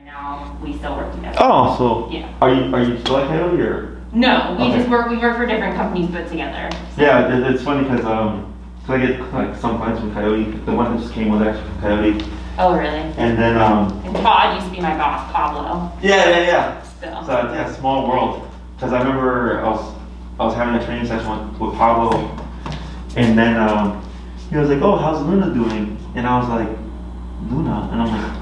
Now we still work together. Oh, so yeah. Are you still at Coyote or? No, we just work. We work for different companies, but together. So. Yeah, it's funny because I get like some clients from Coyote. The one that just came was actually from Coyote. Oh, really? And then And Todd used to be my boss, Pablo. Yeah. So yeah, small world. Because I remember I was having a training session with Pablo, and then he was like, "Oh, how's Luna doing?" And I was like, "Luna," and I'm like.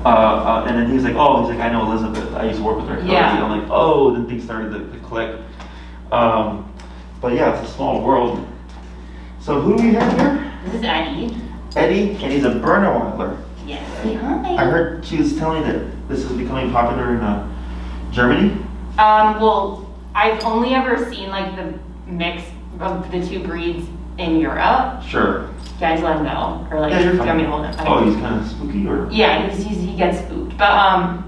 And then he's like, I know Elizabeth. I used to work with her. Yeah. I'm like, oh, then things started to click. But yeah, it's a small world. So who do we have here? this is Eddie. Eddie, and he's a Berneweiler. Yes. Say hi. I heard she was telling that this is becoming popular in Germany. Well, I've only ever seen like the mix of the two breeds in Europe. Sure. Guys, let him go, or like, Yeah, you're do you fine. want me to hold him? Oh, he's kind of spooky, or? Yeah, he gets spooked, but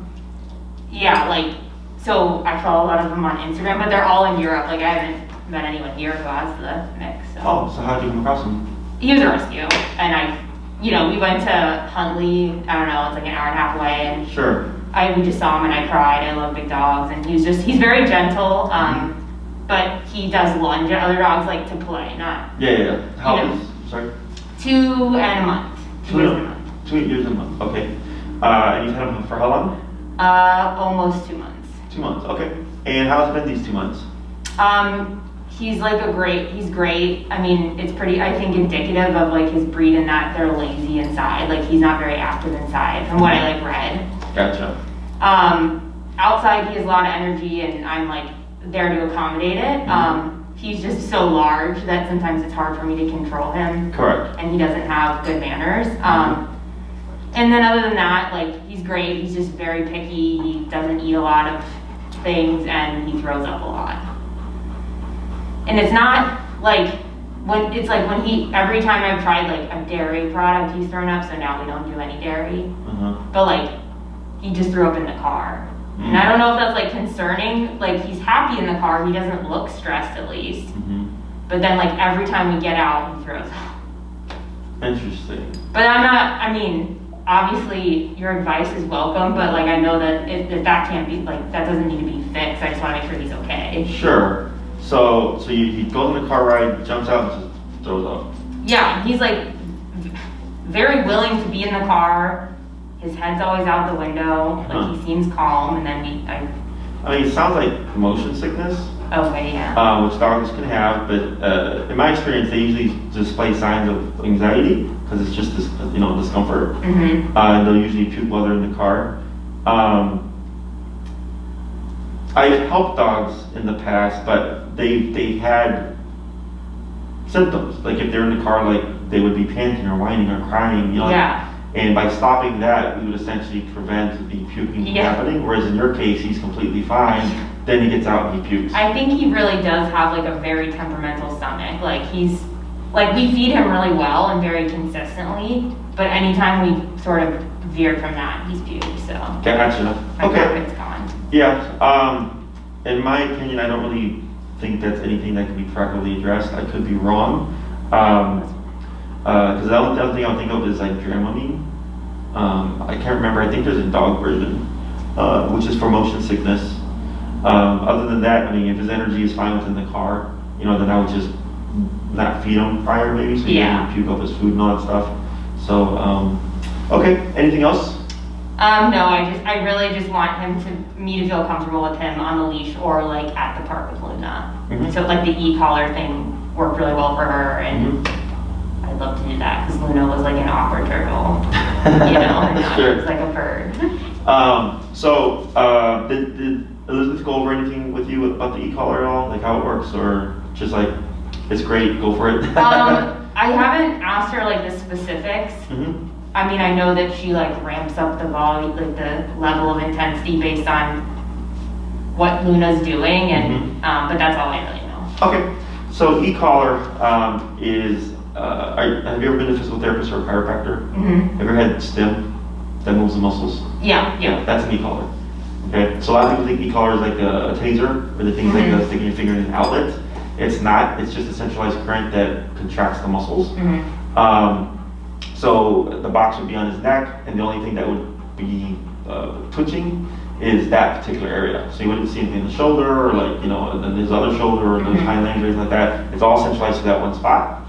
yeah, like, so I follow a lot of them on Instagram, but they're all in Europe. Like, I haven't met anyone here who has the mix. So. Oh, so how'd you come across him? He was a rescue, and we went to Huntley. I don't know, it's like an hour and a half away, and Sure. we just saw him, and I cried. I love big dogs, and he's very gentle. But he does lunge at other dogs, like to play, not. Yeah. How old is? Sorry. 2 and a month. 2 years and a month. 2 years and a month. Okay. And you've had him for how long? Almost 2 months. 2 months. Okay. And how's it been these 2 months? He's great. I mean, it's pretty, I think, indicative of like his breed in that they're lazy inside. Like, he's not very active inside, from what I read. Gotcha. Outside he has a lot of energy, and I'm like there to accommodate it. He's just so large that sometimes it's hard for me to control him. Correct. And he doesn't have good manners. And then other than that, like, he's great. He's just very picky. He doesn't eat a lot of things, and he throws up a lot. And it's not like every time I've tried like a dairy product, he's thrown up. So now we don't do any dairy. But like, he just threw up in the car. And I don't know if that's like concerning. Like, he's happy in the car. He doesn't look stressed, at least. But then like every time we get out, he throws up. Interesting. But obviously your advice is welcome, but like I know that if that can't be, like, that doesn't need to be fixed. I just want to make sure he's okay. Sure. So he goes on the car ride, jumps out, and just throws up. Yeah, he's like very willing to be in the car. His head's always out the window. Like, he seems calm, and then it sounds like motion sickness. Okay, yeah. Which dogs can have, but in my experience, they usually display signs of anxiety because it's just this, discomfort. And they'll usually puke while they're in the car. I've helped dogs in the past, but they had symptoms. Like, if they're in the car, like, they would be panting or whining or crying. Yeah. And by stopping that, we would essentially prevent the puking from happening. Whereas in your case, he's completely fine. Then he gets out and he pukes. I think he really does have like a very temperamental stomach. Like, we feed him really well and very consistently, but anytime we sort of veer from that, he's puked. So. Gotcha. My carpet's gone. Yeah. In my opinion, I don't really think that's anything that can be properly addressed. I could be wrong. Because the other thing I would think of is like Dramamine. I can't remember. I think there's a dog version, which is for motion sickness. Other than that, if his energy is fine within the car, then I would just not feed him prior, maybe, so he doesn't puke up his food and all that stuff. So, okay. Anything else? No. I really just want me to feel comfortable with him on the leash or like at the park with Luna. So like the e-collar thing worked really well for her, and. I'd love to do that because Luna was like an awkward turtle, and now Sure. she's like a bird. Did Elizabeth go over anything with you about the e-collar at all? Like how it works, or just like, it's great, go for it? I haven't asked her like the specifics. I know that she like ramps up the volume, like the level of intensity based on what Luna's doing, and but that's all I really know. Okay, so e-collar is. Have you ever been to a physical therapist or a chiropractor? Have you ever had stim that moves the muscles? Yeah. That's an e-collar. Okay, so a lot of people think e-collar is like a taser, or the things like sticking your finger in an outlet. It's not. It's just a centralized current that contracts the muscles. Mm-hmm. So the box would be on his neck, and the only thing that would be twitching is that particular area. So you wouldn't see anything in the shoulder, or like, and then his other shoulder, or those hind legs, or anything like that. It's all centralized to that one spot.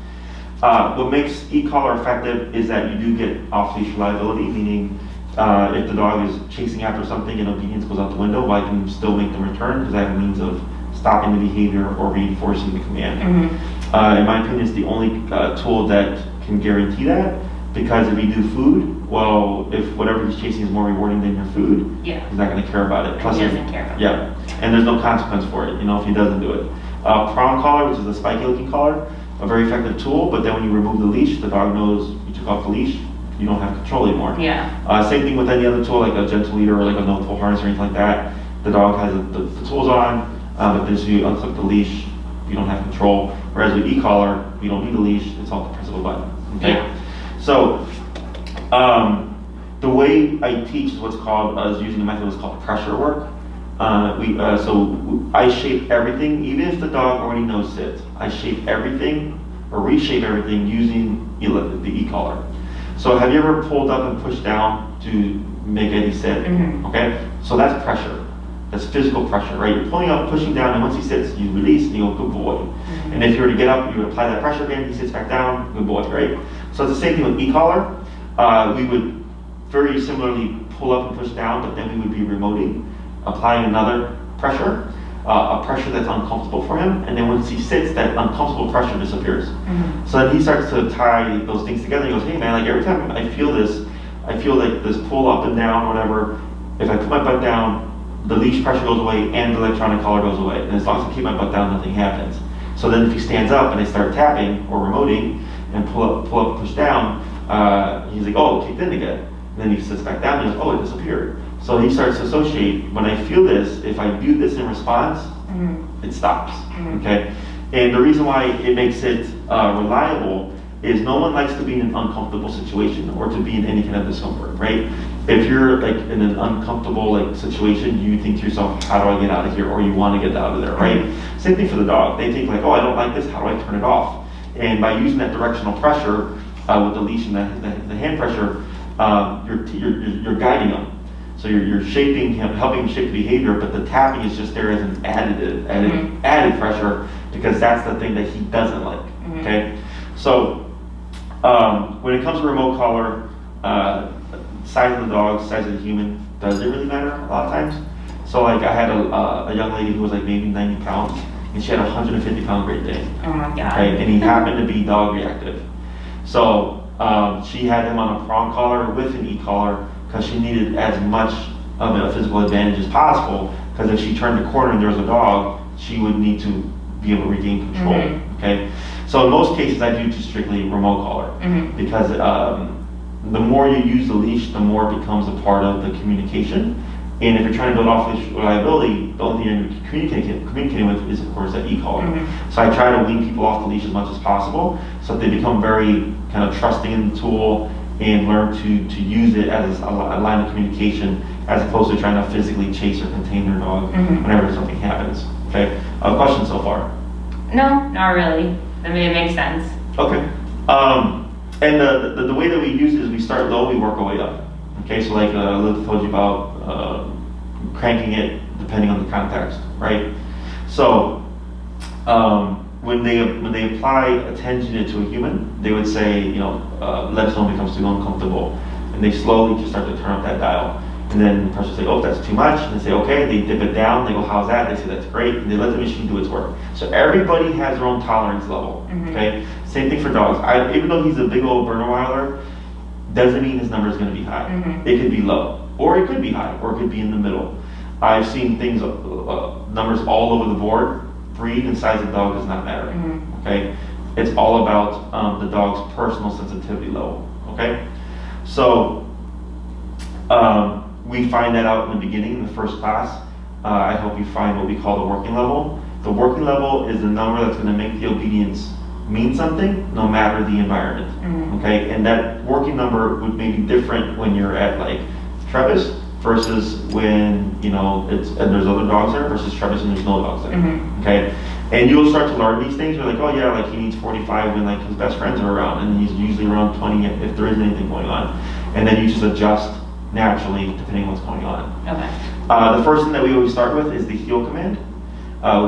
What makes e-collar effective is that you do get off-leash reliability, meaning if the dog is chasing after something and obedience goes out the window, I can still make them return because I have a means of stopping the behavior or reinforcing the command. In my opinion, it's the only tool that can guarantee that, because if you do food, well, if whatever he's chasing is more rewarding than your food, he's not going to care about it. Plus, he doesn't care about it. And there's no consequence for it, if he doesn't do it. Prong collar, which is a spiky-looking collar, a very effective tool, but then when you remove the leash, the dog knows you took off the leash, you don't have control anymore. Same thing with any other tool, like a gentle leader or like a no-pull harness or anything like that. The dog has the tools on, but as you unclip the leash, you don't have control. Whereas with e-collar, you don't need a leash, it's all the press of a button. Okay? So, the way I teach is what's called, is using a method that's called pressure work. So I shape everything, even if the dog already knows sit. I shape everything or reshape everything using the e-collar. So have you ever pulled up and pushed down to make Eddie sit? Okay, so that's pressure. That's physical pressure, right? You're pulling up, pushing down, and once he sits, you release and you go, good boy. And if you were to get up, you would apply that pressure again, he sits back down, good boy, right? So it's the same thing with e-collar. We would very similarly pull up and push down, but then we would be remoting, applying another pressure, a pressure that's uncomfortable for him, and then once he sits, that uncomfortable pressure disappears. So then he starts to tie those things together. He goes, hey man, like every time I feel this, I feel like this pull up and down, whatever. If I put my butt down, the leash pressure goes away and the electronic collar goes away. And as long as I keep my butt down, nothing happens. So then if he stands up and I start tapping or remoting and pull up, push down, he's like, oh, it kicked in again. And then he sits back down and he goes, oh, it disappeared. So he starts to associate, when I feel this, if I do this in response, it stops, okay? And the reason why it makes it reliable is no one likes to be in an uncomfortable situation or to be in any kind of discomfort, right? If you're like in an uncomfortable like situation, you think to yourself, how do I get out of here? Or you want to get out of there, right? Same thing for the dog. They think like, oh, I don't like this, how do I turn it off? And by using that directional pressure with the leash and the hand pressure, you're guiding them. So you're shaping him, helping him shape the behavior, but the tapping is just there as an added pressure, because that's the thing that he doesn't like, okay? So when it comes to remote collar, size of the dog, size of the human, does it really matter a lot of times? So like I had a young lady who was like maybe 90 pounds, and she had a 150-pound Great Dane. Oh my God. Right? And he happened to be dog reactive. So she had him on a prong collar with an e-collar because she needed as much of a physical advantage as possible, because if she turned the corner and there was a dog, she would need to be able to regain control, okay? So in most cases, I do just strictly remote collar, because the more you use the leash, the more it becomes a part of the communication. And if you're trying to build off-leash reliability, the only thing you're communicating with is, of course, that e-collar. So I try to wean people off the leash as much as possible, so that they become very kind of trusting in the tool and learn to use it as a line of communication, as opposed to trying to physically chase or contain their dog whenever something happens. Okay, question so far? No, not really. I mean, it makes sense. Okay. And the way that we use it is we start low, we work our way up. Okay, so like Liv told you about cranking it depending on the context, right? So when they apply a tension into a human, they would say, left zone becomes too uncomfortable, and they slowly just start to turn up that dial. And then the person will say, oh, that's too much. And they say, okay, they dip it down, they go, how's that? They say, that's great, and they let the machine do its work. So everybody has their own tolerance level, okay? Same thing for dogs. Even though he's a big old Berneweiler, doesn't mean his number is going to be high. It could be low, or it could be high, or it could be in the middle. I've seen things, numbers all over the board. Breed and size of dog does not matter, okay? It's all about the dog's personal sensitivity level, okay? So we find that out in the beginning, in the first class. I hope you find what we call the working level. The working level is the number that's going to make the obedience mean something, no matter the environment, okay? And that working number would maybe different when you're at like Travis versus when there's other dogs there, versus Travis and there's no dogs there, okay? And you'll start to learn these things. You're like, oh yeah, like he needs 45 when like his best friends are around, and he's usually around 20 if there is anything going on. And then you just adjust naturally, depending on what's going on. Okay. The first thing that we always start with is the heel command,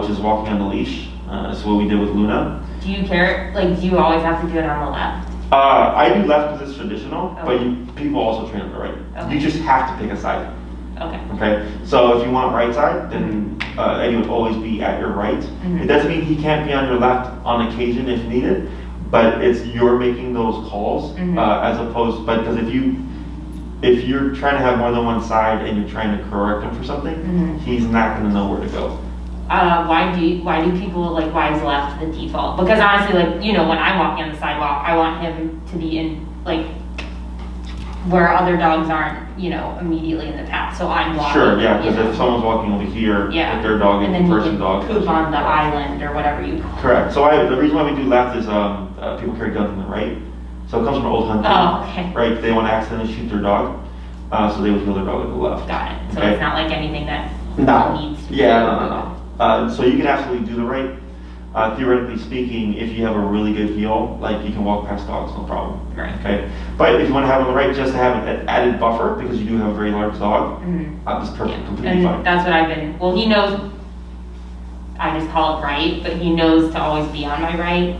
which is walking on the leash. That's what we did with Luna. Do you care, like, do you always have to do it on the left? I do left because it's traditional, Okay. but people also train on the right. Okay. You just have to pick a side. Okay. Okay, so if you want right side, then Eddie would always be at your right. Mm-hmm. It doesn't mean he can't be on your left on occasion if needed, but it's you're making those calls as opposed. But because if you're trying to have more than one side and you're trying to correct him for something, he's not going to know where to go. Why do people, like, why is left the default? Because honestly, like, you know, when I'm walking on the sidewalk, I want him to be in, like, where other dogs aren't, you know, immediately in the path. So I'm walking. Sure, yeah, because if someone's walking over here, yeah, if their dog is the person dog. Poop on the island or whatever you call it. Correct. So the reason why we do left is people carry guns on the right. So it comes from old hunting. Oh, okay. Right? They want to accidentally shoot their dog, so they would heal their dog with the left. Got it. So okay? It's not like anything that needs to be. Yeah, no. So you can absolutely do the right. Theoretically speaking, if you have a really good heel, like you can walk past dogs, no problem. Right. Okay. But if you want to have it on the right, just to have an added buffer because you do have a very large dog, that's perfect, completely And fine. that's what I've been. Well, he knows. I just call it right, but he knows to always be on my right.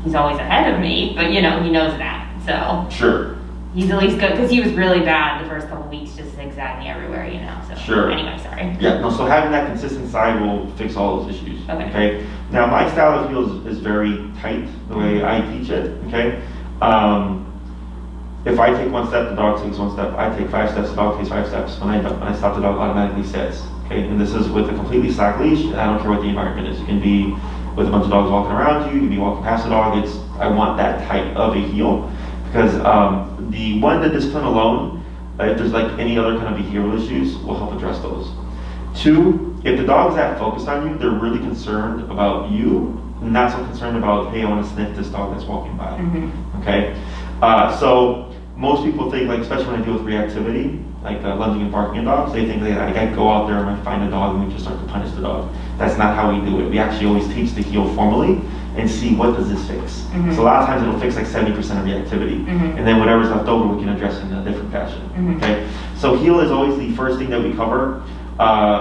He's always ahead of me, but you know he knows that. So sure. He's at least good because he was really bad the first couple weeks, just zigzagging everywhere, you know. So sure. Anyway, sorry. Yeah. No. So having that consistent side will fix all those issues. Okay. Now my style of heel is very tight the way I teach it. Okay. If I take one step, the dog takes one step. I take 5 steps, the dog takes 5 steps. When I stop, the dog automatically sits. Okay. And this is with a completely slack leash. I don't care what the environment is. It can be with a bunch of dogs walking around you. You can be walking past the dog. I want that type of a heel because the discipline alone, if there's like any other kind of behavioral issues, will help address those. 2, if the dog's that focused on you, they're really concerned about you, not so concerned about, hey, I want to sniff this dog that's walking by. Okay? So most people think, like, especially when I deal with reactivity, like lunging and barking at dogs, they think that I can go out there and I find a dog and we just start to punish the dog. That's not how we do it. We actually always teach the heel formally and see what does this fix. So a lot of times it'll fix like 70% of the activity, and then whatever's left over we can address in a different fashion. Okay, so heel is always the first thing that we cover.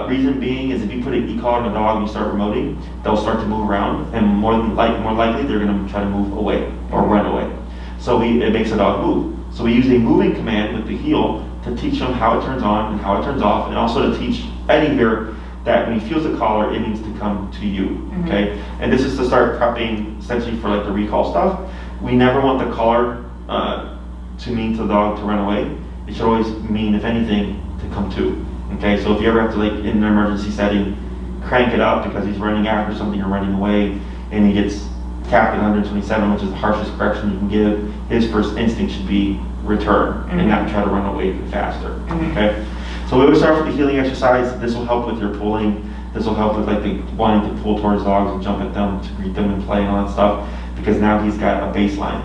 Reason being is if you put an e-collar on a dog and you start remoting, they'll start to move around, and more likely they're going to try to move away or run away. So it makes a dog move. So we use a moving command with the heel to teach them how it turns on and how it turns off, and also to teach Eddie here that when he feels the collar, it means to come to you, okay? And this is to start prepping essentially for like the recall stuff. We never want the collar to mean to the dog to run away. It should always mean, if anything, to come to, okay? So if you ever have to, like in an emergency setting, crank it up because he's running after something or running away and he gets capped at 127, which is the harshest correction you can give, his first instinct should be return and not try to run away faster, okay? So we always start with the healing exercise. This will help with your pulling. This will help with like the wanting to pull towards dogs and jump at them to greet them and play and all that stuff, because now he's got a baseline.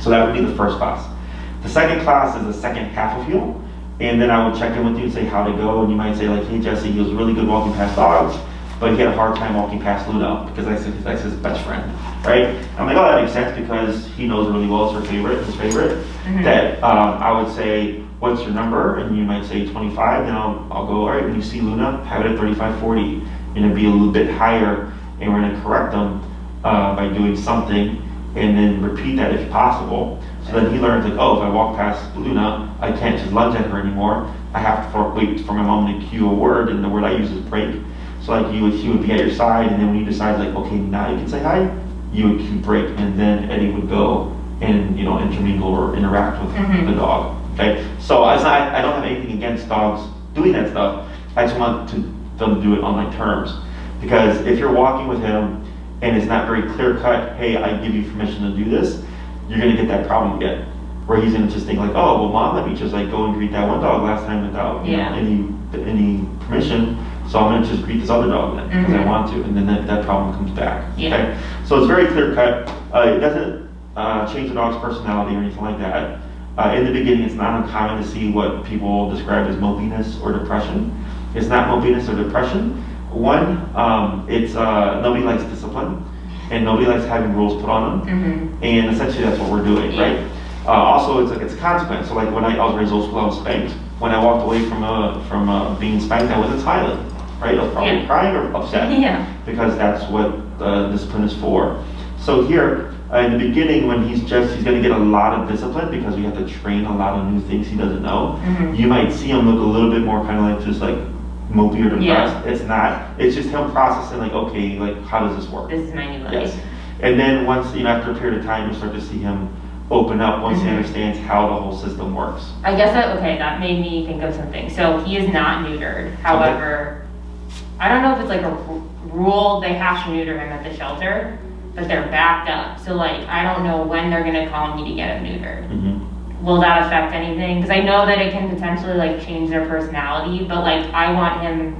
So that would be the first class. The second class is the second half of heel, and then I would check in with you and say how to go, and you might say like, hey Jesse, he was really good walking past dogs, but he had a hard time walking past Luna because that's his best friend, right? I'm like, oh, that makes sense because he knows really well, it's his favorite. That I would say, what's your number? And you might say 25, then I'll go, all right, when you see Luna, have it at 35, 40. You're gonna be a little bit higher, and we're gonna correct them by doing something, and then repeat that if possible. So then he learns like, oh, if I walk past Luna, I can't just lunge at her anymore. I have to wait for my mom to cue a word, and the word I use is break. So like he would be at your side, and then when you decide like, okay, now you can say hi, you would cue break, and then Eddie would go and intermingle or interact with the dog. Okay, so I don't have anything against dogs doing that stuff. I just want them to do it on my terms, because if you're walking with him and it's not very clear cut, hey, I give you permission to do this, you're gonna get that problem again, where he's gonna just think like, oh, well, mom, let me just like go and greet that one dog last time without any permission. So I'm going to just greet this other dog then because I want to, and then that problem comes back. Okay? So it's very clear cut. It doesn't change the dog's personality or anything like that. In the beginning, it's not uncommon to see what people describe as mopiness or depression. It's not mopiness or depression. One, it's nobody likes discipline, and nobody likes having rules put on them. And essentially, that's what we're doing, right? Also, it's a consequence. So like when I was raised old school, I was spanked. When I walked away from being spanked, I wasn't smiling, right? I was probably crying or upset. Yeah. Because that's what discipline is for. So here, in the beginning, when he's going to get a lot of discipline because we have to train a lot of new things he doesn't know. You might see him look a little bit more kind of like just like mopey or depressed. Yeah. It's not. It's just him processing like, okay, like how does this work? This is my new life. Yes. And then once, after a period of time, you start to see him open up once he understands how the whole system works. I guess that made me think of something. So he is not neutered. However, I don't know if it's like a rule they have to neuter him at the shelter, but they're backed up. So like, I don't know when they're gonna call me to get him neutered. Will that affect anything? Because I know that it can potentially like change their personality, but like I want him,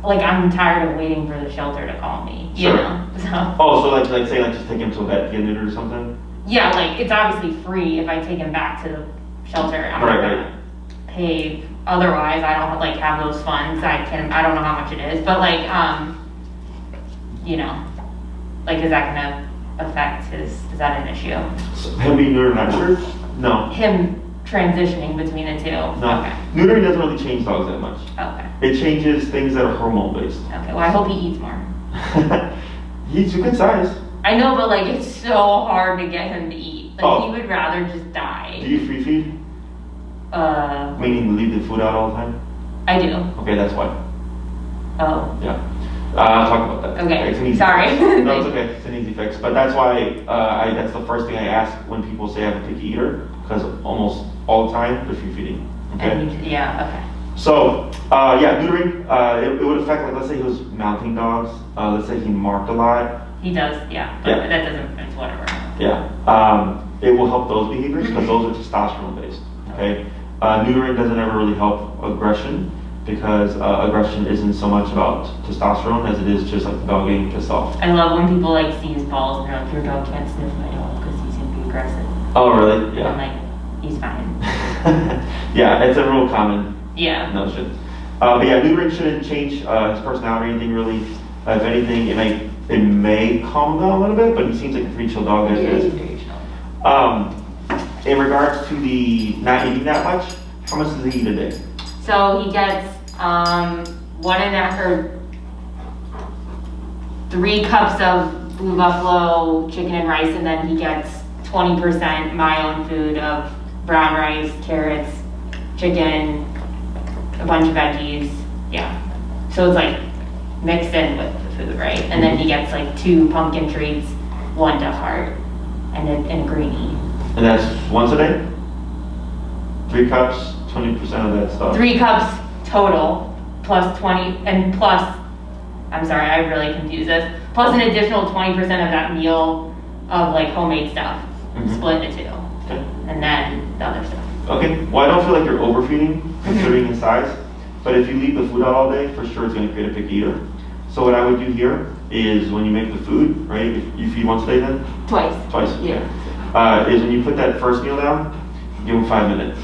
like I'm tired of waiting for the shelter to call me, you know? So. Oh, so like say like just take him to a vet, get neutered or something? Yeah, like it's obviously free if I take him back to the shelter. I'm not gonna pay. Otherwise, I don't like have those funds. I don't know how much it is, but like, like is that gonna affect his? Is that an issue? So him being neutered, not neutered? No. Him transitioning between the two. No. Okay. Neutering doesn't really change dogs that much. Okay. It changes things that are hormone based. Okay. Well, I hope he eats more. He's a good size. I know, but like it's so hard to get him to eat. Like he would rather just die. Do you free feed? Meaning leave the food out all the time? I do. Okay, that's why. Oh. Yeah. I'll talk about that. Okay. It's an easy Sorry. fix. No, it's okay. It's an easy fix. But that's why that's the first thing I ask when people say I have a picky eater, because almost all the time they're free feeding. Okay. Okay. So neutering it would affect, like, let's say he was mounting dogs. Let's say he marked a lot. He does, yeah. But that doesn't. It's whatever. Yeah. It will help those behaviors because those are testosterone based. Okay. Neutering doesn't ever really help aggression, because aggression isn't so much about testosterone as it is just like the dog getting pissed off. I love when people like see his balls and they're like, your dog can't sniff my dog because he's gonna be aggressive. Oh, really? Yeah. I'm like, he's fine. Yeah, it's a real common notion. But yeah, neutering shouldn't change his personality or anything really. If anything, it may calm down a little bit, but he seems like a pretty chill dog as it is. He's very chill. In regards to the not eating that much, how much does he eat a day? So he gets 3 cups of Blue Buffalo chicken and rice, and then he gets 20% my own food of brown rice, carrots, chicken, a bunch of veggies. Yeah. So it's like mixed in with the food, right? And then he gets like 2 pumpkin treats, 1 Duck Heart, and a greenie. And that's once a day? 3 cups, 20% of that stuff? 3 cups total, plus 20, and plus, I'm sorry, I really confused this, plus an additional 20% of that meal of like homemade stuff, split into 2. Okay. And then the other stuff. Okay, well, I don't feel like you're overfeeding considering his size, but if you leave the food out all day, for sure it's going to create a picky eater. So what I would do here is when you make the food, right, if you feed once a day then? Twice. Okay. Is when you put that first meal down, give him 5 minutes.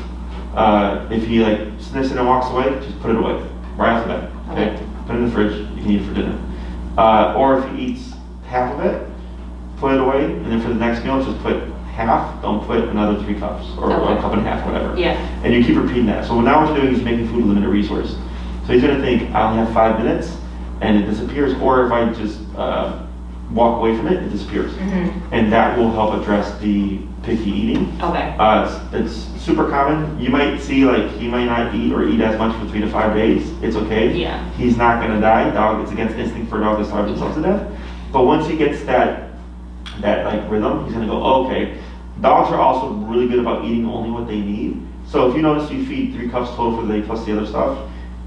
If he like sniffs it and walks away, just put it away right off the bat. Okay. Put it in the fridge. You can eat it for dinner. Or if he eats half of it, put it away, and then for the next meal, just put half. Don't put another 3 cups or a cup and a half, whatever. Yeah. And you keep repeating that. So now what you're doing is making food a limited resource. So he's gonna think I only have 5 minutes, and it disappears. Or if I just walk away from it, it disappears. And that will help address the picky eating. Okay. It's super common. You might see like he might not eat or eat as much for 3 to 5 days. It's okay. Yeah. He's not gonna die. It's against instinct for a dog to starve himself to death. But once he gets that like rhythm, he's gonna go, oh, okay. Dogs are also really good about eating only what they need. So if you notice you feed 3 cups total for the day plus the other stuff,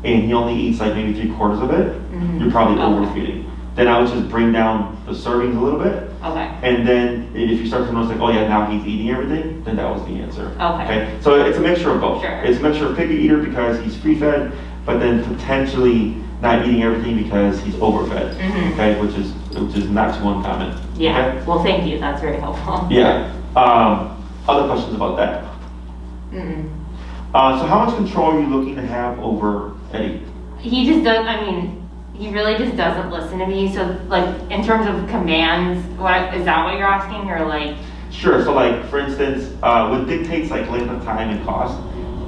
and he only eats like maybe 3/4 of it, you're probably overfeeding. Then I would just bring down the servings a little bit. Okay. And then if you start to notice like, oh yeah, now he's eating everything, then that was the answer. Okay. So it's a mixture of both. Sure. It's a mixture of picky eater because he's free fed, but then potentially not eating everything because he's overfed. Okay, which is not too uncommon. Yeah. Okay? Well, thank you. That's very helpful. Yeah. Other questions about that? So how much control are you looking to have over Eddie? He just does. I mean, he really just doesn't listen to me. So, like, in terms of commands, is that what you're asking, or like? Sure. So like, for instance, what dictates like length of time and cost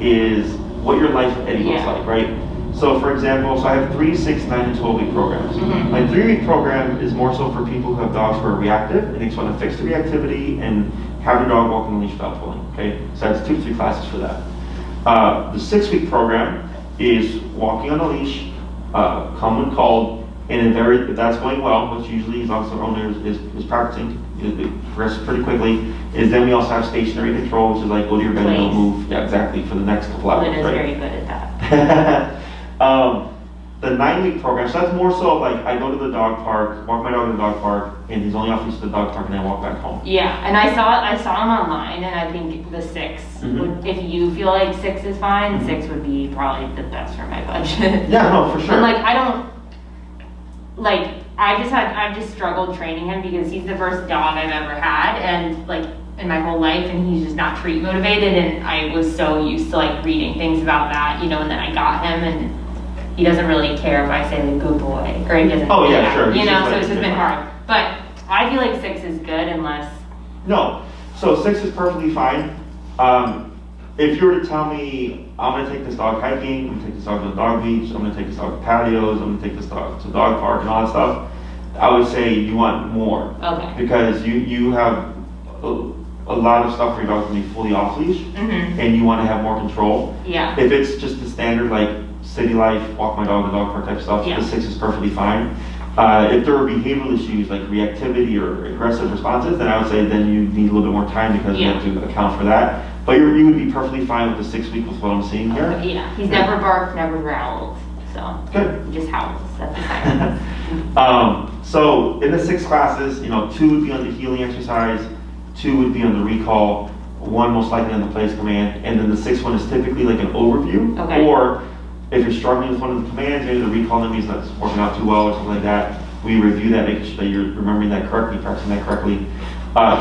is what your life at Eddie looks like, right? So for example, so I have 3, 6, 9, and 12-week programs. My 3-week program is more so for people who have dogs who are reactive and they just want to fix the reactivity and have your dog walk on the leash without pulling, okay? So that's 2 to 3 classes for that. The 6-week program is walking on a leash, come when called, and if that's going well, which usually as long as the owner is practicing, it progresses pretty quickly, is then we also have stationary control, which is like go to your bed and don't move. Yeah, exactly, for the next couple hours. Lynn is very good at that. The 9-week program, so that's more so like I go to the dog park, walk my dog to the dog park, and he's only off leash to the dog park, and then I walk back home. Yeah, and I saw him online, and I think the 6 would, if you feel like 6 is fine, 6 would be probably the best for my budget. Yeah, no, for sure. And like I've just struggled training him because he's the first dog I've ever had, and like in my whole life, and he's just not treat motivated, and I was so used to like reading things about that, and then I got him, and he doesn't really care if I say like good boy, or he doesn't. Oh yeah, sure. So it's just been hard. But I feel like 6 is good unless. No, so 6 is perfectly fine. If you were to tell me, I'm gonna take this dog hiking, I'm gonna take this dog to the dog beach, I'm gonna take this dog to patios, I'm gonna take this dog to the dog park and all that stuff, I would say you want more. Okay. Because you have a lot of stuff for your dog to be fully off leash, and you want to have more control. Yeah. If it's just the standard like city life, walk my dog to the dog park type stuff, Yeah. the 6 is perfectly fine. If there are behavioral issues like reactivity or aggressive responses, then I would say then you need a little bit more time because you have to account for that. But you would be perfectly fine with the 6-week with what I'm seeing here. Yeah, he's never barked, never growled, so. Good. He just howls, that's the silence. So in the 6 classes, 2 would be on the healing exercise, 2 would be on the recall, 1 most likely on the place command, and then the 6th one is typically like an overview. Okay. Or if you're struggling with one of the commands, maybe the recall means that's working out too well or something like that, we review that, making sure that you're remembering that correctly, practicing that correctly.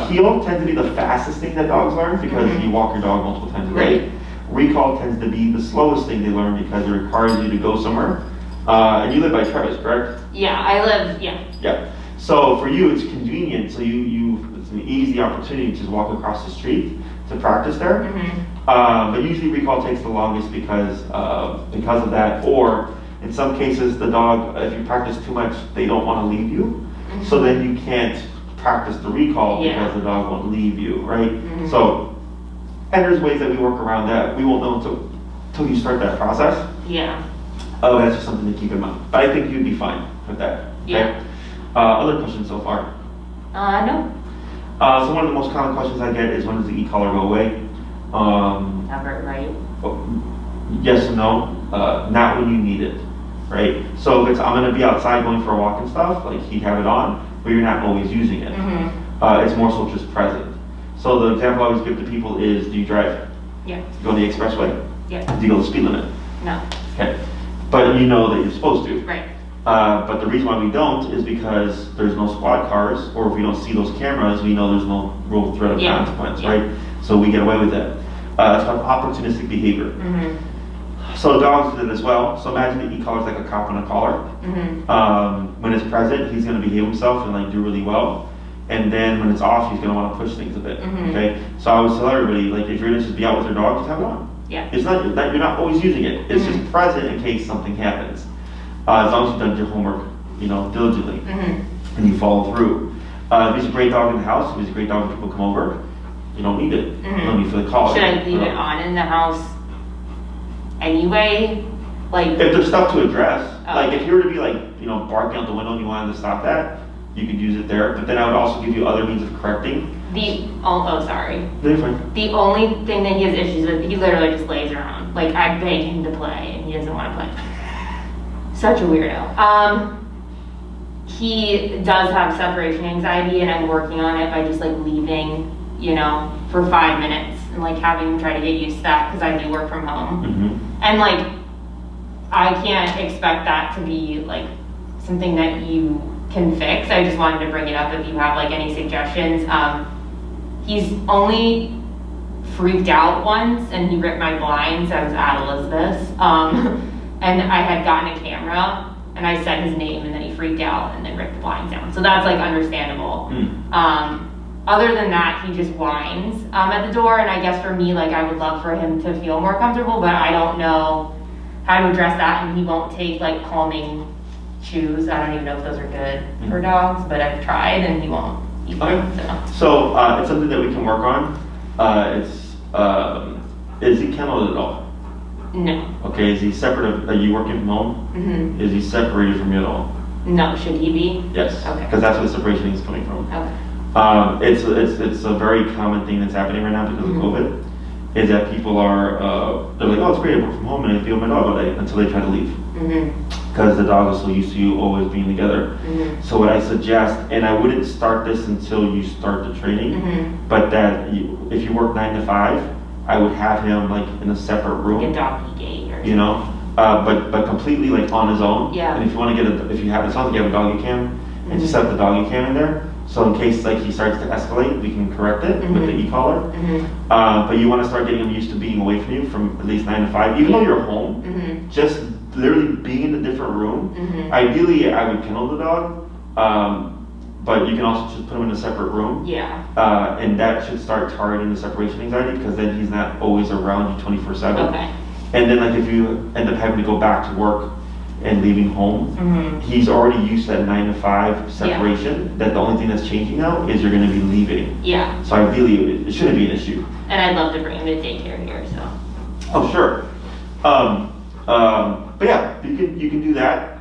Heal tends to be the fastest thing that dogs learn because you walk your dog multiple times a day. Recall tends to be the slowest thing they learn because it requires you to go somewhere. And you live by Travis, correct? Yeah, I live, yeah. Yeah. So for you, it's convenient. So it's an easy opportunity to just walk across the street to practice there. But usually recall takes the longest because of that. Or in some cases, the dog, if you practice too much, they don't want to leave you. So then you can't practice the recall because the dog won't leave you, right? So, and there's ways that we work around that. We won't know until you start that process. Yeah. That's just something to keep in mind. But I think you'd be fine with that. Okay? Yeah. Other questions so far? No. So one of the most common questions I get is when does the e-collar go away? Never, right? Yes and no. Not when you need it, right? So if it's I'm going to be outside going for a walk and stuff, like he'd have it on, but you're not always using it. It's more so just present. So the example I always give to people is, do you drive? Yeah. Do you go on the expressway? Yeah. Do you go the speed limit? No. Okay. But you know that you're supposed to. Right. But the reason why we don't is because there's no squad cars, or if we don't see those cameras, we know there's no real threat of consequence, right? So we get away with that. It's called opportunistic behavior. So dogs do it as well. So imagine the e-collar is like a cop on a collar. When it's present, he's going to behave himself and like do really well. And then when it's off, he's going to want to push things a bit. Okay. So I always tell everybody, like, if you're going to just be out with your dog, just have it on. Yeah. It's not that you're not always using it. It's just present in case something happens. As long as you've done your homework, diligently, and you follow through. If he's a great dog in the house, if he's a great dog when people come over, you don't need it. You don't need for the collar. Should I leave it on in the house anyway? Like, if there's stuff to address, Oh. like if you were to be like, barking out the window and you wanted to stop that, you could use it there. But then I would also give you other means of correcting. Sorry. No, you're fine. The only thing that he has issues with, he literally just lays around. Like, I beg him to play, and he doesn't want to play. Such a weirdo. He does have separation anxiety, and I'm working on it by just like leaving, for 5 minutes and like having him try to get used to that because I do work from home. And like, I can't expect that to be like something that you can fix. I just wanted to bring it up if you have like any suggestions. He's only freaked out once and he ripped my blinds. I was at Elizabeth's. And I had gotten a camera and I said his name and then he freaked out and then ripped the blinds down. So that's like understandable. Other than that, he just whines at the door, and I guess for me, like, I would love for him to feel more comfortable, but I don't know how to address that, and he won't take, like, calming chews. I don't even know if those are good for dogs, but I've tried, and he won't eat them, So, it's something that we can work on. Is he kenneled at all? No. Okay, is he separate, are you working from home? Mm-hmm. Is he separated from you at all? No, should he be? Yes. Okay. Because that's where the separation is coming from. Okay. It's a very common thing that's happening right now because of COVID, is that people are, they're like, oh, it's great, I work from home and I feel my dog all day, until they try to leave. Because the dog is so used to you always being together. So what I suggest, and I wouldn't start this until you start the training, but that if you work 9 to 5, I would have him like in a separate room. Like a doggy gate or you know, but completely like on his own. Yeah. And if you want to get it sounds like you have a doggy cam, and just set the doggy cam in there. So in case like he starts to escalate, we can correct it with the e-collar. But you want to start getting him used to being away from you from at least 9 to 5, even though you're home. Just literally being in a different room. Ideally, I would kennel the dog, but you can also just put him in a separate room. Yeah. And that should start targeting the separation anxiety, because then he's not always around you 24/7. Okay. And then like if you end up having to go back to work and leaving home, he's already used to that 9 to 5 separation. That the only thing that's changing now is you're going to be leaving. Yeah. So ideally, it shouldn't be an issue. And I'd love to bring him to daycare here, so. Oh, sure. But yeah, you can do that.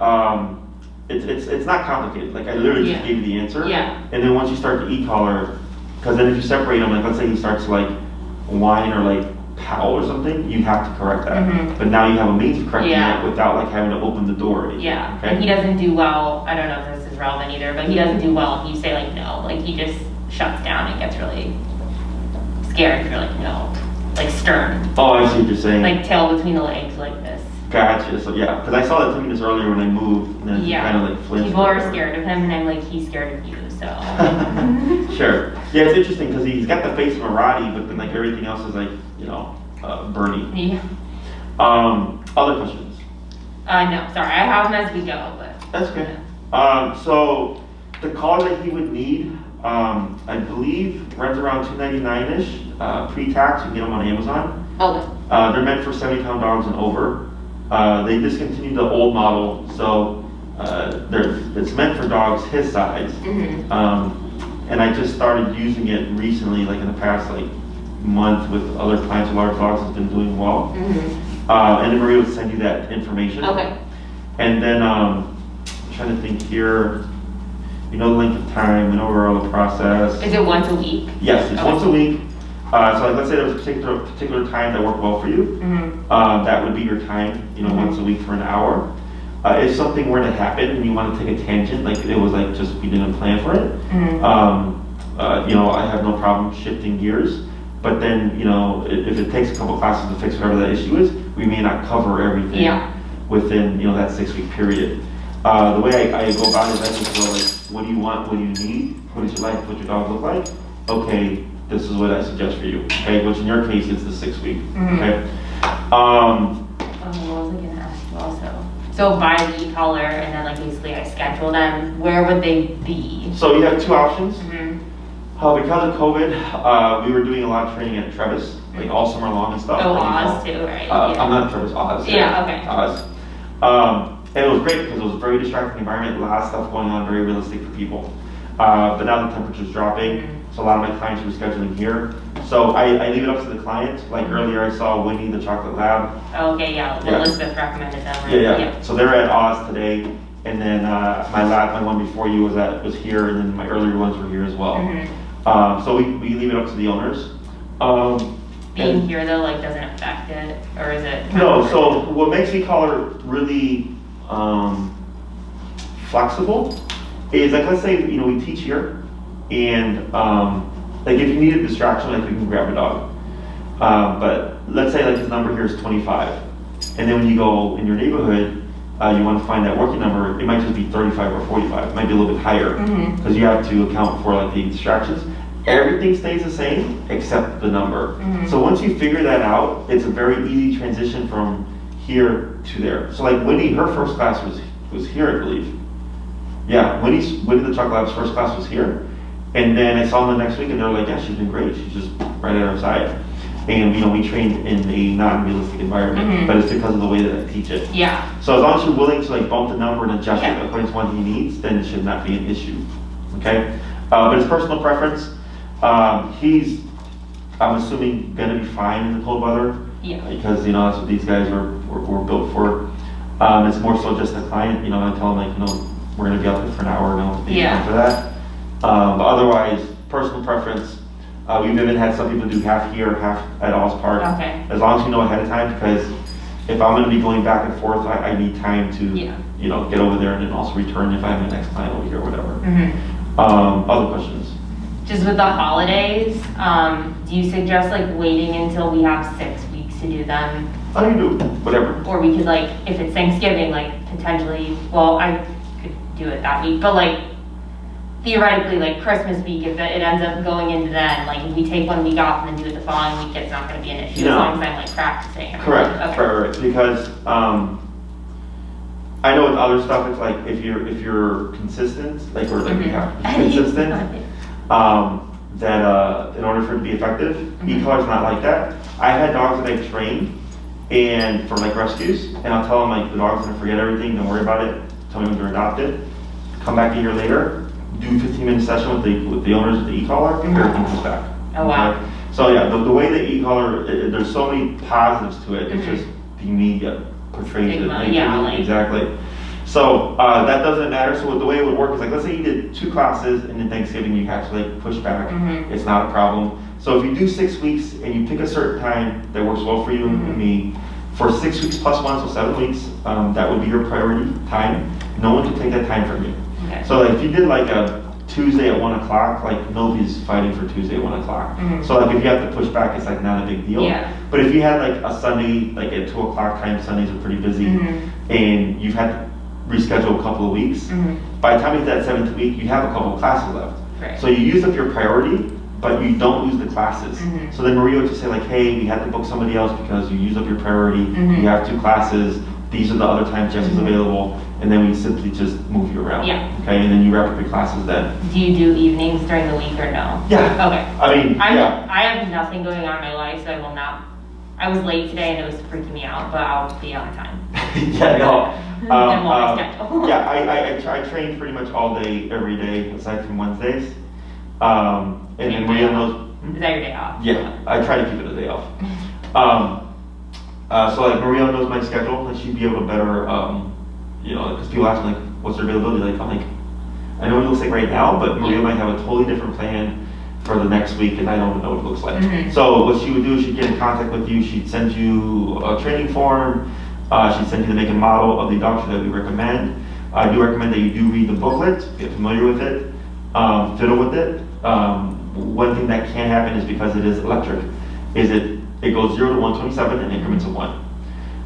It's not complicated. Like I literally just gave you the answer. Yeah. And then once you start the e-collar, because then if you separate them, like let's say he starts to like whine or like howl or something, you have to correct that. But now you have a means of correcting it without like having to open the door. Or anything, Yeah. okay? And he doesn't do well. I don't know if this is relevant either, but he doesn't do well if you say like no. Like he just shuts down and gets really scared if you're like no. Like stern. Oh, I see what you're saying. Like tail between the legs like this. Gotcha. So yeah, because I saw that 2 minutes earlier when I moved, and then he kind of like flinched. People are scared of him, and I'm like, he's scared of you, so. Sure. Yeah, it's interesting because he's got the face of a Roddy, but then like everything else is like, Bernie. Yeah. Other questions? No, sorry, I have them as we go, but. That's okay. So the collar that he would need, I believe runs around $299-ish, pre-tax. You can get them on Amazon. Okay. They're meant for 70-pound dogs and over. They discontinued the old model, so it's meant for dogs his size. And I just started using it recently, like in the past like month with other clients with large dogs. Has been doing well. And then Maria would send you that information. Okay. And then I'm trying to think here. You know the length of time. We know all the process. Is it once a week? Yes, it's once a week. So like, let's say there was a particular time that worked well for you. That would be your time, once a week for an hour. If something were to happen and you want to take a tangent, like it was like just we didn't plan for it, I have no problem shifting gears. But then, if it takes a couple classes to fix whatever that issue is, we may not cover everything within, that 6-week period. The way I go about it is I just go like, what do you want? What do you need? What does your life, what your dog look like? Okay, this is what I suggest for you. Okay, which in your case is the 6-week. Okay. What was I gonna ask you also? So buy the e-collar and then like basically I schedule them. Where would they be? So you have 2 options. Because of COVID, we were doing a lot of training at Travis, like all summer long and stuff. Oh, Oz too, right? I'm not Travis, Oz. Yeah, okay. Oz. And it was great because it was a very distracting environment, a lot of stuff going on, very realistic for people. But now the temperature's dropping, so a lot of my clients are scheduling here. So I leave it up to the client. Like earlier I saw Winnie, the Chocolate Lab. Okay, yeah, Elizabeth recommended them, right? Yeah. So they're at Oz today, and then my one before you was here, and then my earlier ones were here as well. So we leave it up to the owners. Being here though, like doesn't affect it, or is it? No, so what makes e-collar really flexible is like, let's say, we teach here, and like if you need a distraction, like we can grab a dog. But let's say like his number here is 25, and then when you go in your neighborhood, you want to find that working number, it might just be 35 or 45, it might be a little bit higher, because you have to account for like the distractions. Everything stays the same except the number. So once you figure that out, it's a very easy transition from here to there. So like Winnie, her first class was here, I believe. Yeah, Winnie the Chocolate Lab's first class was here, And then I saw them the next week and they're like, yeah, she's been great. She's just right at our side. And we trained in a non-realistic environment, but it's because of the way that I teach it. Yeah. So as long as you're willing to like bump the number and adjust it according to what he needs, then it should not be an issue. Okay? But it's personal preference. He's, I'm assuming, gonna be fine in the cold weather. Yeah. Because that's what these guys were built for. It's more so just the client. I tell them like, we're gonna be out there for an hour and I'll be for that. But otherwise, personal preference. We've even had some people do half here, half at All's Park. Okay. As long as you know ahead of time, because if I'm going to be going back and forth, I need time to, get over there and then also return if I have my next client over here or whatever. Other questions? Just with the holidays, do you suggest like waiting until we have 6 weeks to do them? Oh, you do, whatever. Or we could like, if it's Thanksgiving, like potentially, well, I could do it that week, but like, theoretically, like Christmas week, if it ends up going into then, like if we take 1 week off and then do it the following week, it's not going to be an issue as long as I'm like practicing. Correct. Okay. Right. Because I know with other stuff, it's like if you're consistent, like or like you have to be consistent, that in order for it to be effective, e-collar's not like that. I've had dogs that I've trained and for like rescues, and I'll tell them like the dog's gonna forget everything, don't worry about it. Tell me when they're adopted. Come back a year later. Do 15-minute session with the owners of the e-collar, and everything comes back. Oh wow! Okay? So yeah, the way the e-collar, there's so many positives to it. It's just the media portrays it. Exactly. So that doesn't matter. So the way it would work is like, let's say you did 2 classes, and then Thanksgiving you have to like push back. It's not a problem. So if you do 6 weeks and you pick a certain time that works well for you and me, for 6 weeks plus 1, so 7 weeks, that would be your priority time. No one can take that time from you. Okay. So like if you did like a Tuesday at 1 o'clock, like nobody's fighting for Tuesday at 1 o'clock. So like if you have to push back, it's like not a big deal. Yeah. But if you had like a Sunday, like at 2 o'clock time, Sundays are pretty busy, and you've had to reschedule a couple of weeks, by the time you hit that 7th week, you have a couple of classes left. Right. So you use up your priority, but you don't lose the classes. So then Maria would just say like, hey, we had to book somebody else because you used up your priority, you have 2 classes, these are the other times Jesse's available, and then we simply just move you around. Yeah. Okay, and then you wrap up your classes then. Do you do evenings during the week or no? Yeah. Okay. I mean, I have nothing going on in my life, so I will not. I was late today and it was freaking me out, but I'll be on time. Yeah, no. I train pretty much all day, every day, aside from Wednesdays. And then Maria knows. Is that your day off? Yeah, I try to keep it a day off. So like Maria knows my schedule, and she'd be able to better, because people ask me like, what's her availability like? I'm like, I know what it looks like right now, but Maria might have a totally different plan for the next week, and I don't know what it looks like. So what she would do is she'd get in contact with you, she'd send you a training form, she'd send you the make and model of the adoption that we recommend. I do recommend that you do read the booklet, get familiar with it, fiddle with it. One thing that can happen is because it is electric, is it goes 0 to 127 in increments of 1.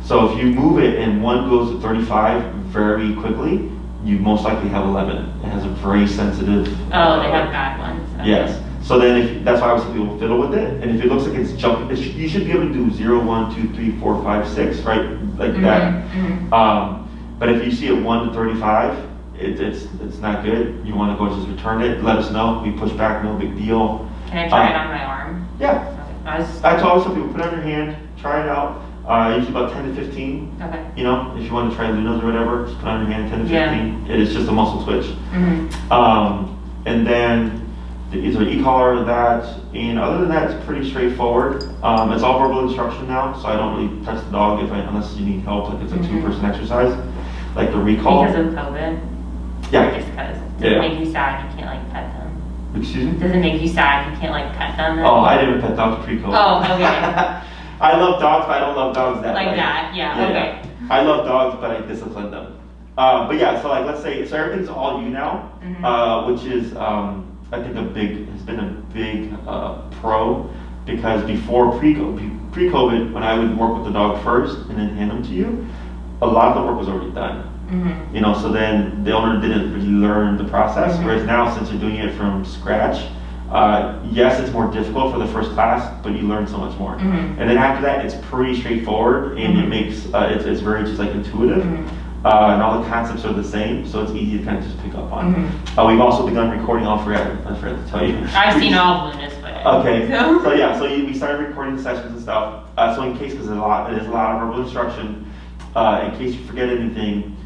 So if you move it and 1 goes to 35 very quickly, you most likely have 11. It has a very sensitive. Oh, they have bad ones. Okay. Yes. So then that's why I was saying people fiddle with it. And if it looks like it's jumping, you should be able to do 0, 1, 2, 3, 4, 5, 6, right? Like that. But if you see it 1 to 35, it's not good. You want to go just return it. Let us know. We push back. No big deal. Can I try it on my arm? Yeah. Okay. I told some people put it on your hand, try it out. Usually about 10 to 15. Okay. If you want to try Luna's or whatever, just put it on your hand 10 to 15. Yeah. It is just a muscle twitch. And then it's an e-collar or that. And other than that, it's pretty straightforward. It's all verbal instruction now, so I don't really touch the dog unless you need help, like it's a 2-person exercise, like the recall. Because of COVID? Yeah. Just because. Does it make you sad you can't like pet them? Excuse me? Does it make you sad you can't like pet them? Oh, I didn't pet dogs pre-COVID. Oh, okay. I love dogs, but I don't love dogs that like way. That, yeah, okay. I love dogs, but I discipline them. But yeah, so like let's say, so everything's all you now, which is I think has been a big pro, because before pre-COVID, when I would work with the dog first and then hand them to you, a lot of the work was already done. So then the owner didn't really learn the process. Whereas now, since you're doing it from scratch, yes, it's more difficult for the first class, but you learn so much more. And then after that, it's pretty straightforward, and it makes it's very just like intuitive. and all the concepts are the same, so it's easy to kind of just pick up on. We've also begun recording. I forgot to tell you. I've seen all of Lunas, but okay. So yeah, we started recording the sessions and stuff. So in case, because it is a lot of verbal instruction, in case you forget anything,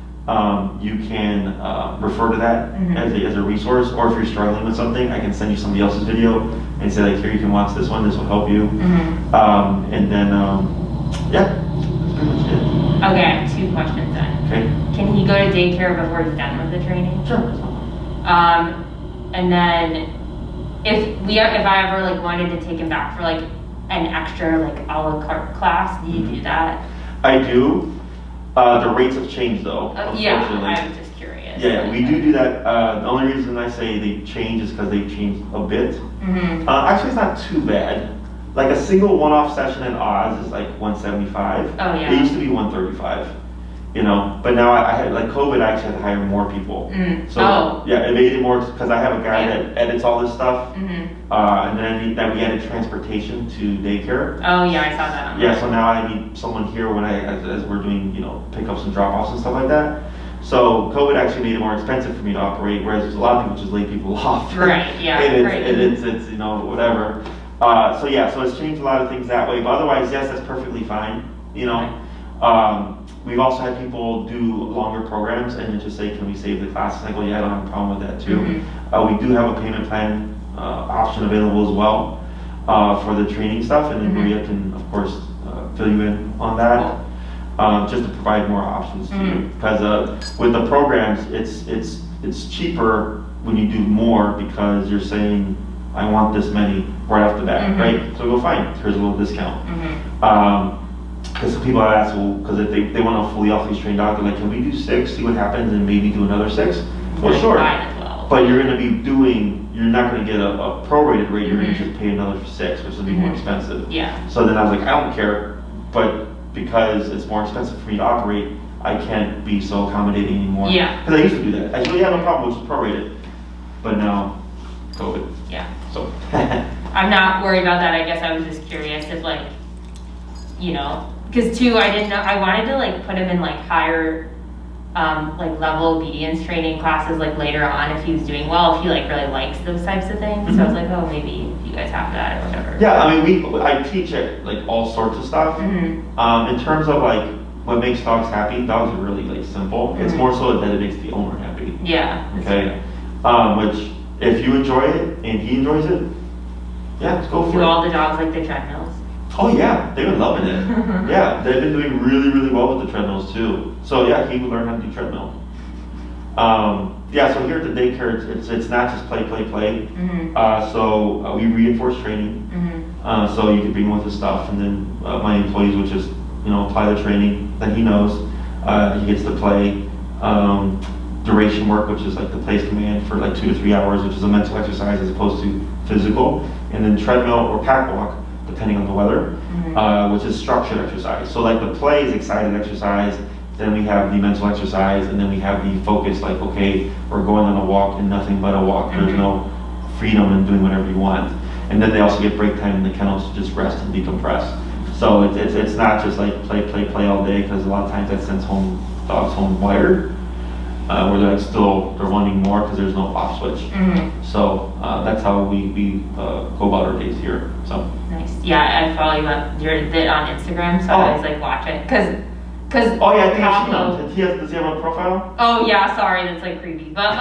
you can refer to that as a resource, or if you're struggling with something, I can send you somebody else's video and say like, here, you can watch this one. This will help you. And then yeah, that's pretty much it. Okay, I have 2 questions then. Okay. Can he go to daycare before he's done with the training? Sure. And then if I ever like wanted to take him back for like an extra like a la carte class, do you do that? I do. The rates have changed though. Yeah, I was just curious. Yeah, we do that. The only reason I say they change is because they changed a bit. Actually, it's not too bad. Like a single one-off session in Oz is like $175. Oh yeah. It used to be $135. You know, but now I had like COVID. I actually had to hire more people. So yeah, it made it more because I have a guy that edits all this stuff, and then we added transportation to daycare. Oh yeah, I saw that. Yeah, so now I need someone here when as we're doing pickups and drop-offs and stuff like that. So COVID actually made it more expensive for me to operate, whereas a lot of people just lay people off. Right. Yeah. It's whatever. So yeah, so it's changed a lot of things that way. But otherwise, yes, that's perfectly fine. We've also had people do longer programs and just say, can we save the classes? I go, yeah, I don't have a problem with that too. We do have a payment plan option available as well for the training stuff, and then Maria can, of course, fill you in on that, just to provide more options to you. Because with the programs, it's cheaper when you do more because you're saying, I want this many right off the bat, right? So we go, fine, here's a little discount. Because some people have asked, well, because if they want to fully off these trained dogs, they're like, can we do 6, see what happens, and maybe do another 6? Well, sure. But you're going to be you're not going to get a prorated rate, you're going to just pay another 6, which will be more expensive. Yeah. So then I was like, I don't care, but because it's more expensive for me to operate, I can't be so accommodating anymore. Yeah. Because I used to do that. I usually have no problem, which is prorated. But now, COVID. Yeah. So. I'm not worried about that. I guess I was just curious if because too, I didn't know, I wanted to like put him in like higher like level obedience training classes like later on if he was doing well, if he like really likes those types of things. So I was like, oh, maybe if you guys have that or whatever. Yeah, I mean, I teach it like all sorts of stuff. In terms of like what makes dogs happy, dogs are really like simple. It's more so that it makes the owner happy. Yeah. Okay. Which if you enjoy it and he enjoys it, yeah, let's go for it. Do all the dogs like the treadmills? Oh yeah, they've been loving it. Yeah, they've been doing really, really well with the treadmills too. So yeah, he would learn how to do treadmill. Yeah, so here at the daycare, it's not just play. So we reinforce training. So you can bring him with his stuff, and then my employees would just apply the training that he knows. He gets to play. Duration work, which is like the place command for like 2 to 3 hours, which is a mental exercise as opposed to physical. And then treadmill or catwalk, depending on the weather, which is structured exercise. So like the play is excited exercise, then we have the mental exercise, and then we have the focus, like, okay, we're going on a walk and nothing but a walk. There's no freedom in doing whatever you want. And then they also get break time in the kennels to just rest and decompress. So it's not just like play all day, because a lot of times that sends dogs home wired. Where they're wanting more because there's no off switch. So that's how we go about our days here. So nice. Yeah, I follow you on Instagram, so I always like watch it because. Oh yeah, I think I've seen him. Does he have a profile? Oh yeah, sorry, that's like creepy. But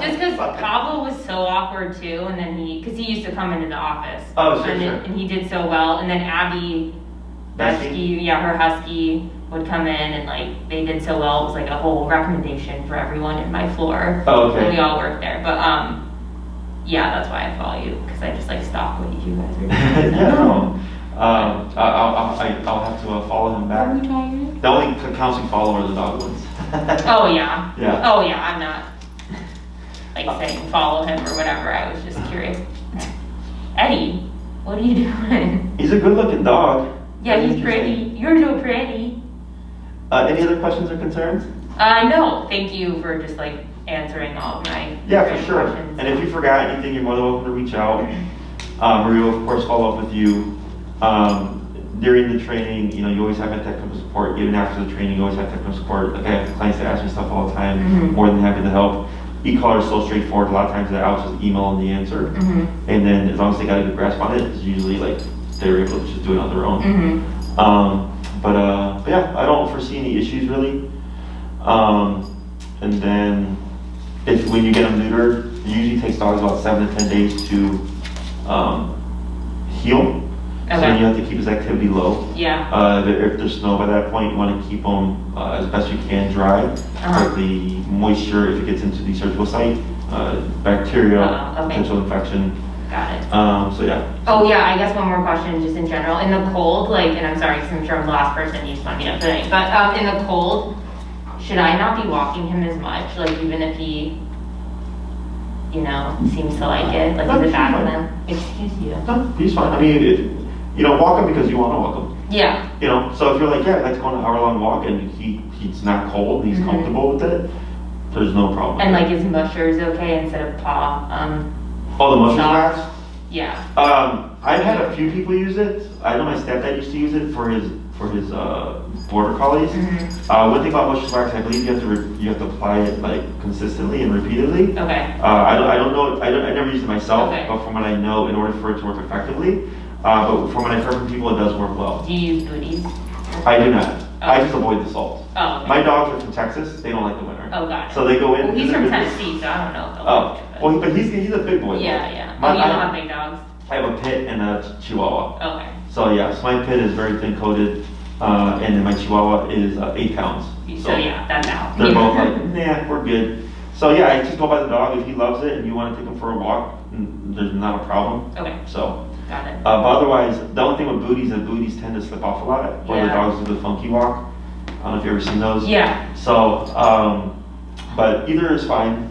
just because Pablo was so awkward too, and then because he used to come into the office. Oh sure. And he did so well, and then Abby, her husky, would come in and like they did so well. It was like a whole recommendation for everyone in my floor. Oh, okay. And we all worked there, but yeah, that's why I follow you, because I just like stalk what you guys are doing. Yeah, no. I'll have to follow him back. Are we tired? The only accounts we follow are the dog ones. Oh yeah. Yeah. Oh yeah. I'm not like saying follow him or whatever. I was just curious. Eddie, what are you doing? He's a good-looking dog. Yeah, he's pretty. You're so pretty. Any other questions or concerns? No. Thank you for just like answering all of my for sure. questions. And if you forgot anything, you're more than welcome to reach out. Maria will of course follow up with you. during the training, you know, you always have that technical support. Even after the training, you always have technical support. Like I have clients that ask me stuff all the time, more than happy to help. E-collar is so straightforward. A lot of times I'll just email them the answer. And then as long as they got a good grasp on it, it's usually like they're able to just do it on their own. But yeah, I don't foresee any issues really. And then when you get them neutered, it usually takes dogs about 7 to 10 days to heal. So then you have to keep his activity low. If there's snow by that point, you want to keep them as best you can dry. But the moisture, if it gets into the surgical site, bacteria, potential infection. Got it. So yeah. Oh yeah, I guess one more question just in general. In the cold, like, and I'm sorry because I'm sure I'm the last person you just want me up today, but in the cold, should I not be walking him as much? Like even if he, you know, seems to like it? Like is it bad for them? Excuse you. No, he's fine. I mean, you don't walk him because you want to walk him. Yeah. You know, so if you're like, yeah, I'd like to go on an hour-long walk and he's not cold and he's comfortable with it, there's no problem. And like is mushers okay instead of paw? Oh, the mushers wax? Yeah. I've had a few people use it. I know my stepdad used to use it for his border collies. One thing about mushers wax, I believe you have to apply it like consistently and repeatedly. Okay. I don't know. I never used it myself, Okay. but from what I know, in order for it to work effectively, but from what I've heard from people, it does work well. Do you use booties? I do not. I just avoid the salt. Oh, okay. My dogs are from Texas. They don't like the winter. Oh, got it. So they go in. Well, he's from Tennessee, so I don't know if they'll like it. Well, but he's a big boy. Yeah, yeah. My, Oh, you don't have big dogs? I have a pit and a chihuahua. Okay. So yeah, so my pit is very thin coated, and then my chihuahua is 8 pounds. So yeah, that's out. They're both like, nah, we're good. So yeah, I just go by the dog. If he loves it and you want to take him for a walk, there's not a problem. Okay. So. Got it. But otherwise, the only thing with booties is booties tend to slip off a lot. Or the dogs do the funky walk. I don't know if you've ever seen those. Yeah. So, but either is fine.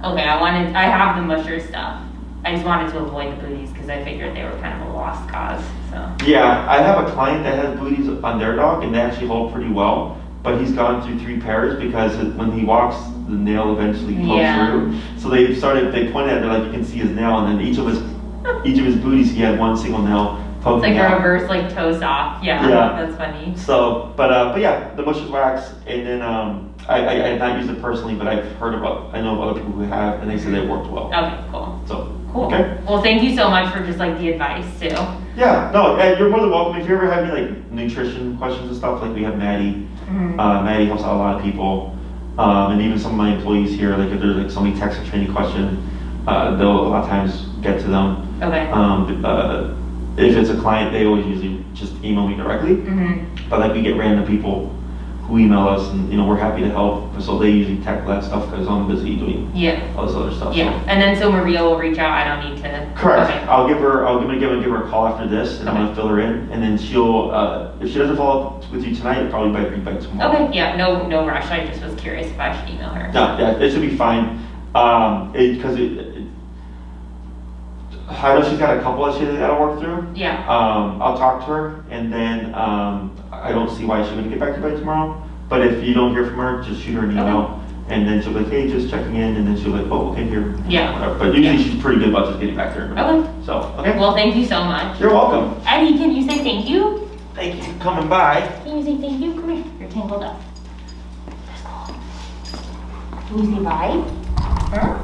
Okay, I have the musher stuff. I just wanted to avoid the booties because I figured they were kind of a lost cause, so. Yeah, I have a client that has booties on their dog and they actually hold pretty well. But he's gone through 3 pairs because when he walks, the nail eventually pokes through. So they pointed at it like you can see his nail, and then each of his booties, he had one single nail poking it's like out. a reverse like toe sock. Yeah, that's funny. So, but yeah, the mushers wax, and then I have not used it personally, but I know of other people who have, and they said it worked well. Okay, cool. So, cool. Okay. Well, thank you so much for just like the advice too. Yeah, no, you're more than welcome. If you ever have any like nutrition questions and stuff, like we have Maddie. Maddie helps out a lot of people, and even some of my employees here. Like if there's like somebody texts a training question, they'll a lot of times get to them. Okay. If it's a client, they always usually just email me directly. But like we get random people who email us, and you know we're happy to help. So they usually tackle that stuff because I'm busy doing all this other stuff. Yeah. So. And then so Maria will reach out. I don't need to. Correct. Okay. I'll give her a call after this, and I'm gonna fill her in, and then she'll if she doesn't follow up with you tonight, it'll probably by tomorrow. Okay. Yeah. No rush. I just was curious if I should email her. No, yeah, it should be fine. Because I know she's got a couple that she's got to work through. Yeah. I'll talk to her, and then I don't see why she wouldn't get back to you by tomorrow. But if you don't hear from her, just shoot her an email, and then she'll be like, hey, just checking in, and then she'll be like, oh, okay, here. Yeah. Whatever. But usually she's pretty good about just getting back to her. Okay. So, okay. Well, thank you so much. You're welcome. Eddie, can you say thank you? Thank you for coming by. Can you say thank you? Come here. You're tangled up. Can you say bye? Huh?